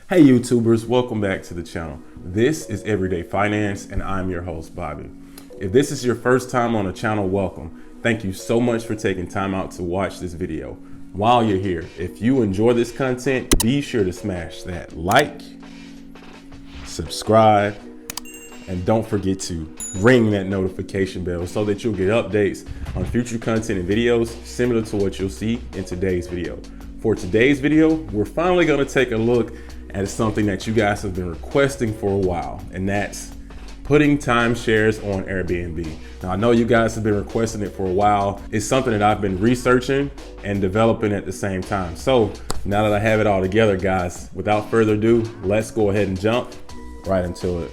Hey YouTubers, welcome back to the channel. This is Everyday Finance and I'm your host, Bobby. If this is your first time on the channel, welcome. Thank you so much for taking time out to watch this video. While you're here, if you enjoy this content, be sure to smash that like, subscribe, and don't forget to ring that notification bell so that you'll get updates on future content and videos similar to what you'll see in today's video. For today's video, we're finally going to take a look at something that you guys have been requesting for a while, and that's putting timeshares on Airbnb. Now, I know you guys have been requesting it for a while. It's something that I've been researching and developing at the same time. So now that I have it all together, guys, without further ado, let's go ahead and jump right into it.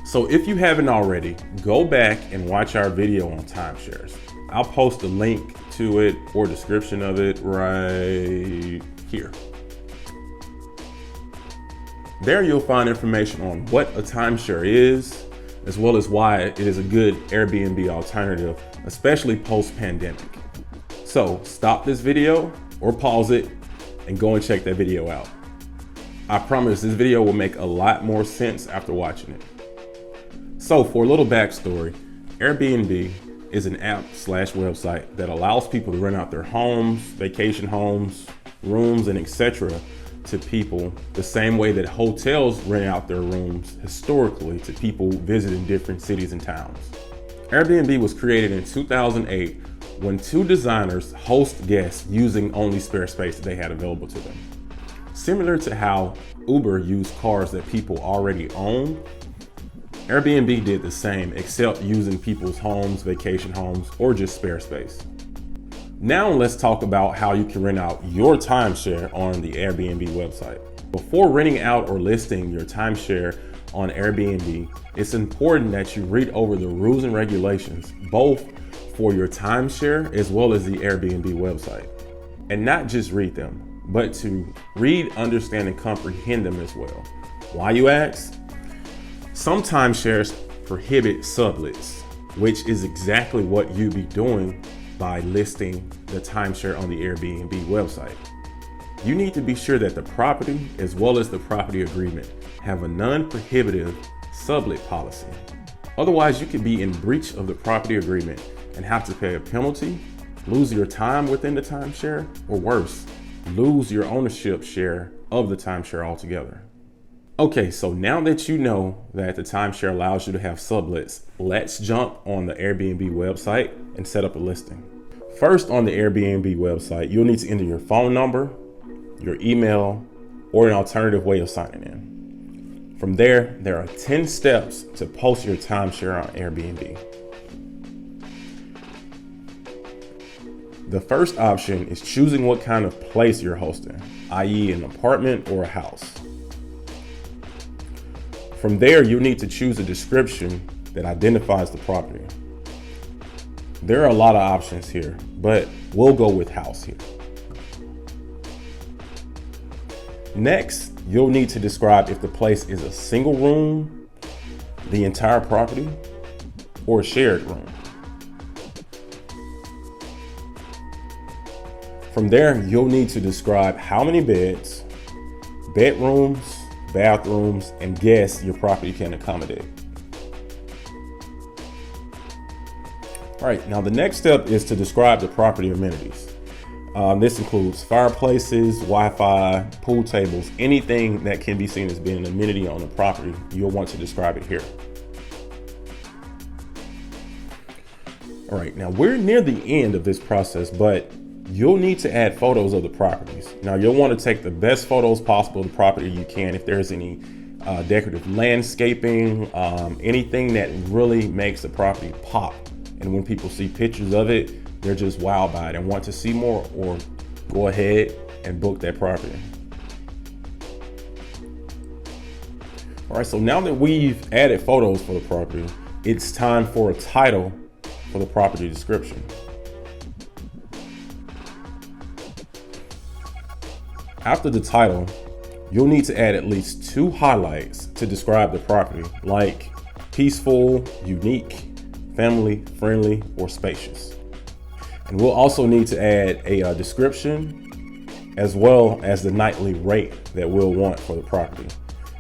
So if you haven't already, go back and watch our video on timeshares. I'll post a link to it or description of it right here. There you'll find information on what a timeshare is, as well as why it is a good Airbnb alternative, especially post-pandemic. So stop this video or pause it and go and check that video out. I promise this video will make a lot more sense after watching it. So for a little backstory, Airbnb is an app/website that allows people to rent out their homes, vacation homes, rooms, and etc. to people the same way that hotels rent out their rooms historically to people visiting different cities and towns. Airbnb was created in 2008 when two designers host guests using only spare space that they had available to them. Similar to how Uber used cars that people already own, Airbnb did the same, except using people's homes, vacation homes, or just spare space. Now let's talk about how you can rent out your timeshare on the Airbnb website. Before renting out or listing your timeshare on Airbnb, it's important that you read over the rules and regulations, both for your timeshare as well as the Airbnb website. And not just read them, but to read, understand, and comprehend them as well. Why, you ask? Some timeshares prohibit sublets, which is exactly what you'd be doing by listing the timeshare on the Airbnb website. You need to be sure that the property as well as the property agreement have a non-prohibitive sublet policy. Otherwise, you could be in breach of the property agreement and have to pay a penalty, lose your time within the timeshare, or worse, lose your ownership share of the timeshare altogether. Okay, so now that you know that the timeshare allows you to have sublets, let's jump on the Airbnb website and set up a listing. First, on the Airbnb website, you'll need to enter your phone number, your email, or an alternative way of signing in. From there are 10 steps to post your timeshare on Airbnb. The first option is choosing what kind of place you're hosting, i.e. an apartment or a house. From there, you need to choose a description that identifies the property. There are a lot of options here, but we'll go with house here. Next, you'll need to describe if the place is a single room, the entire property, or a shared room. From there, you'll need to describe how many beds, bedrooms, bathrooms, and guests your property can accommodate. All right, now the next step is to describe the property amenities. This includes fireplaces, Wi-Fi, pool tables, anything that can be seen as being an amenity on the property. You'll want to describe it here. All right, now we're near the end of this process, but you'll need to add photos of the properties. Now you'll want to take the best photos possible of the property you can. If there's any decorative landscaping, anything that really makes the property pop. And when people see pictures of it, they're just wowed by it and want to see more, or go ahead and book that property. All right, so now that we've added photos for the property, it's time for a title for the property description. After the title, you'll need to add at least 2 highlights to describe the property, like peaceful, unique, family friendly, or spacious. And we'll also need to add a description as well as the nightly rate that we'll want for the property.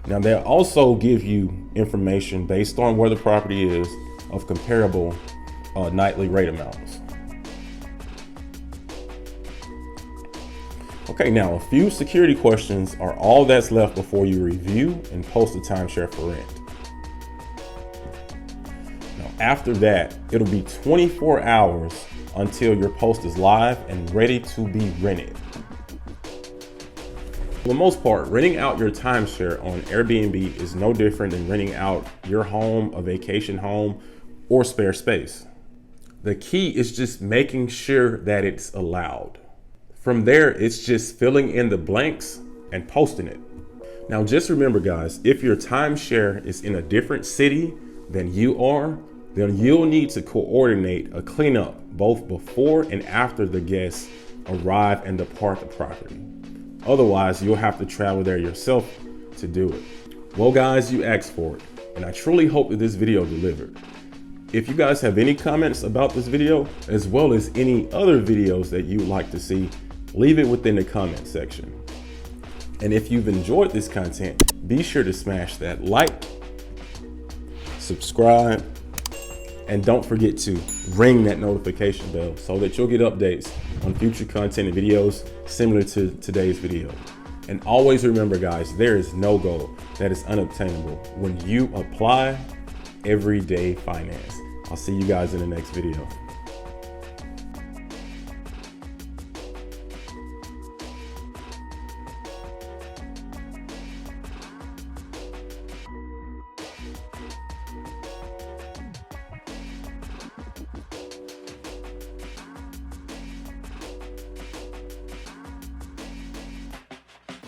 Now they'll also give you information based on where the property is of comparable nightly rate amounts. Okay, now a few security questions are all that's left before you review and post a timeshare for rent. Now after that, it'll be 24 hours until your post is live and ready to be rented. For the most part, renting out your timeshare on Airbnb is no different than renting out your home, a vacation home, or spare space. The key is just making sure that it's allowed. From there, it's just filling in the blanks and posting it. Now, just remember, guys, if your timeshare is in a different city than you are, then you'll need to coordinate a cleanup both before and after the guests arrive and depart the property. Otherwise, you'll have to travel there yourself to do it. Well, guys, you asked for it, and I truly hope that this video delivered. If you guys have any comments about this video, as well as any other videos that you'd like to see, leave it within the comment section. And if you've enjoyed this content, be sure to smash that like, subscribe, and don't forget to ring that notification bell so that you'll get updates on future content and videos similar to today's video. And always remember, guys, there is no goal that is unobtainable when you apply everyday finance. I'll see you guys in the next video.